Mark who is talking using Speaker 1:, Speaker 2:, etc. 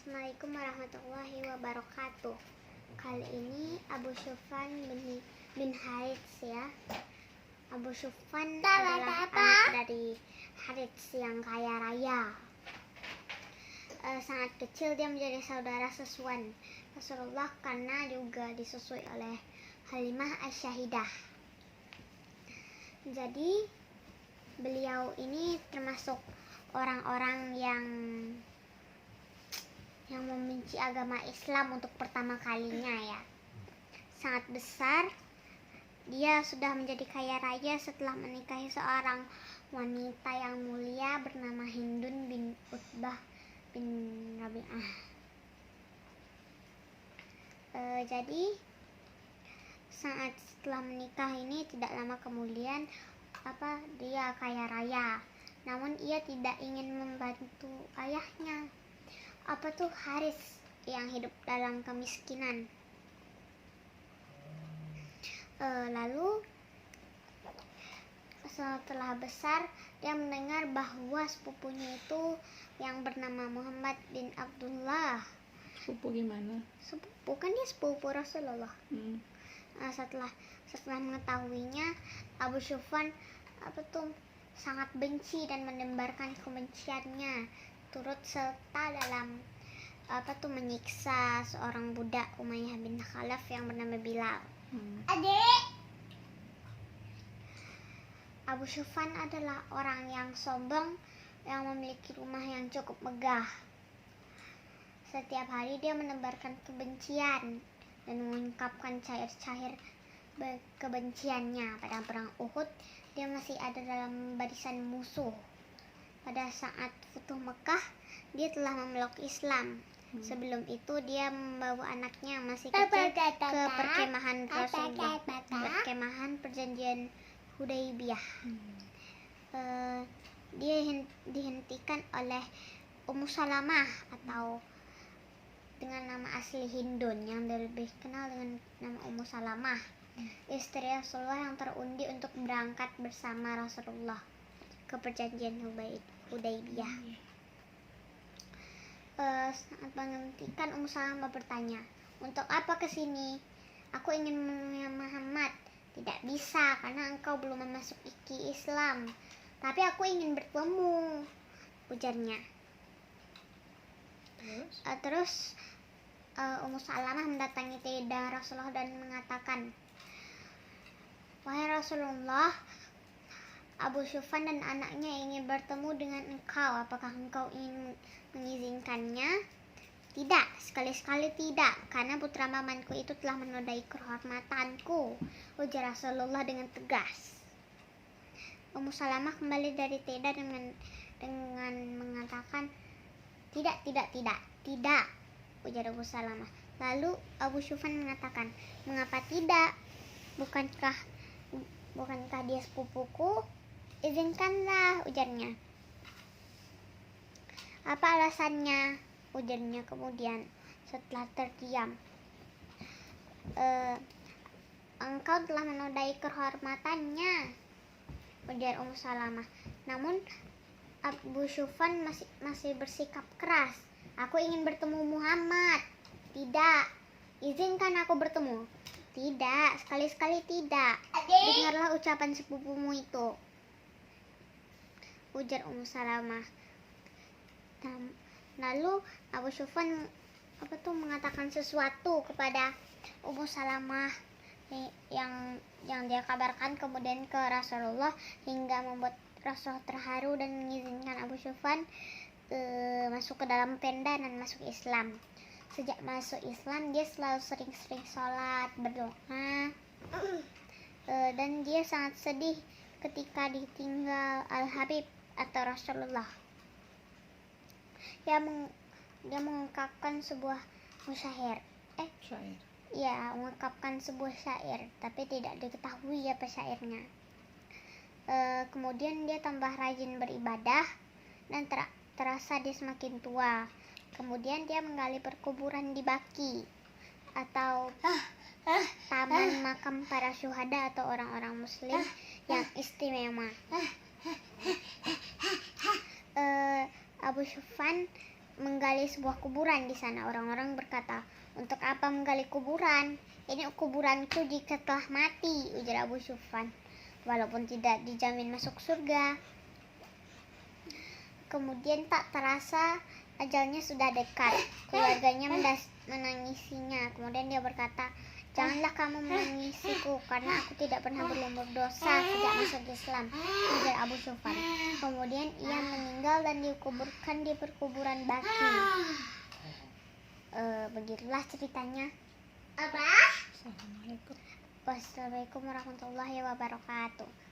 Speaker 1: Assalamualaikum warahmatullahi wabarakatuh. Kali ini Abu Syufan bin Harits ya. Abu Syufan adalah anak dari Harits yang kaya raya. Sangat kecil dia menjadi saudara sesuan Rasulullah karena juga disusui oleh Halimah Asy-Syahidah. Jadi beliau ini termasuk orang-orang yang membenci agama Islam untuk pertama kalinya ya. Sangat besar. Dia sudah menjadi kaya raya setelah menikahi seorang wanita yang mulia bernama Hindun bin Utbah bin Rabi'ah. Jadi saat setelah menikah ini tidak lama kemudian dia kaya raya. Namun ia tidak ingin membantu ayahnya. Haris yang hidup dalam kemiskinan. Lalu setelah besar dia mendengar bahwa sepupunya itu yang bernama Muhammad bin Abdullah.
Speaker 2: Sepupu gimana?
Speaker 1: Sepupu kan dia sepupu Rasulullah. Setelah mengetahuinya, Abu Syufan sangat benci dan menebarkan kebenciannya, turut serta dalam menyiksa seorang budak Umayyah bin Khalaf yang bernama Bilal. Adik, Abu Syufan adalah orang yang sombong yang memiliki rumah yang cukup megah. Setiap hari dia menebarkan kebencian dan mengungkapkan cair-cair kebenciannya. Pada perang Uhud dia masih ada dalam barisan musuh. Pada saat Futuh Mekah dia telah memeluk Islam. Sebelum itu dia membawa anaknya masih kecil ke perkemahan Rasulullah, perkemahan perjanjian Hudaybiyah. Dia dihentikan oleh Ummu Salamah atau dengan nama asli Hindun yang lebih kenal dengan nama Ummu Salamah, istri Rasulullah yang terundi untuk berangkat bersama Rasulullah ke perjanjian Hudaybiyah. Saat menghentikan, Ummu Salamah bertanya, "Untuk apa kesini?" "Aku ingin menemui Muhammad." "Tidak bisa karena engkau belum memasuki Islam." "Tapi aku ingin bertemu," ujarnya. Terus Ummu Salamah mendatangi tidak Rasulullah dan mengatakan, "Wahai Rasulullah, Abu Syufan dan anaknya ingin bertemu dengan engkau. Apakah engkau ingin mengizinkannya?" "Tidak, sekali-sekali tidak, karena putra pamanku itu telah menodai kehormatanku," ujar Rasulullah dengan tegas. Ummu Salamah kembali dari Teda dengan mengatakan, tidak, ujar Ummu Salamah. Lalu Abu Syufan mengatakan, "Mengapa tidak? Bukankah dia sepupuku? Izinkanlah," ujarnya. "Apa alasannya?" ujarnya kemudian setelah terdiam. "Engkau telah menodai kehormatannya," ujar Ummu Salamah. Namun Abu Syufan masih bersikap keras. "Aku ingin bertemu Muhammad." "Tidak." "Izinkan aku bertemu." "Tidak, sekali-sekali tidak." "Dengarlah ucapan sepupumu itu," ujar Ummu Salamah. Lalu Abu Syufan mengatakan sesuatu kepada Ummu Salamah yang dia kabarkan kemudian ke Rasulullah hingga membuat Rasulullah terharu dan mengizinkan Abu Syufan masuk ke dalam tenda dan masuk Islam. Sejak masuk Islam dia selalu sering-sering sholat, berdoa, dan dia sangat sedih ketika ditinggal Al-Habib atau Rasulullah. Dia mengungkapkan sebuah syair. Mengungkapkan sebuah syair, tapi tidak diketahui apa syairnya. Kemudian dia tambah rajin beribadah dan terasa dia semakin tua. Kemudian dia menggali perkuburan di Baqi atau taman makam para syuhada atau orang-orang muslim yang istimewa. Abu Syufan menggali sebuah kuburan di sana. Orang-orang berkata, "Untuk apa menggali kuburan? Ini kuburanku jika telah mati," ujar Abu Syufyan, walaupun tidak dijamin masuk surga. Kemudian tak terasa ajalnya sudah dekat. Keluarganya menangisinya. Kemudian dia berkata, "Janganlah kamu menangisiku, karena aku tidak pernah berlumur dosa sejak masuk Islam," ujar Abu Syufyan. Kemudian ia meninggal dan dikuburkan di perkuburan Baqi. Begitulah ceritanya. Assalamualaikum warahmatullahi wabarakatuh.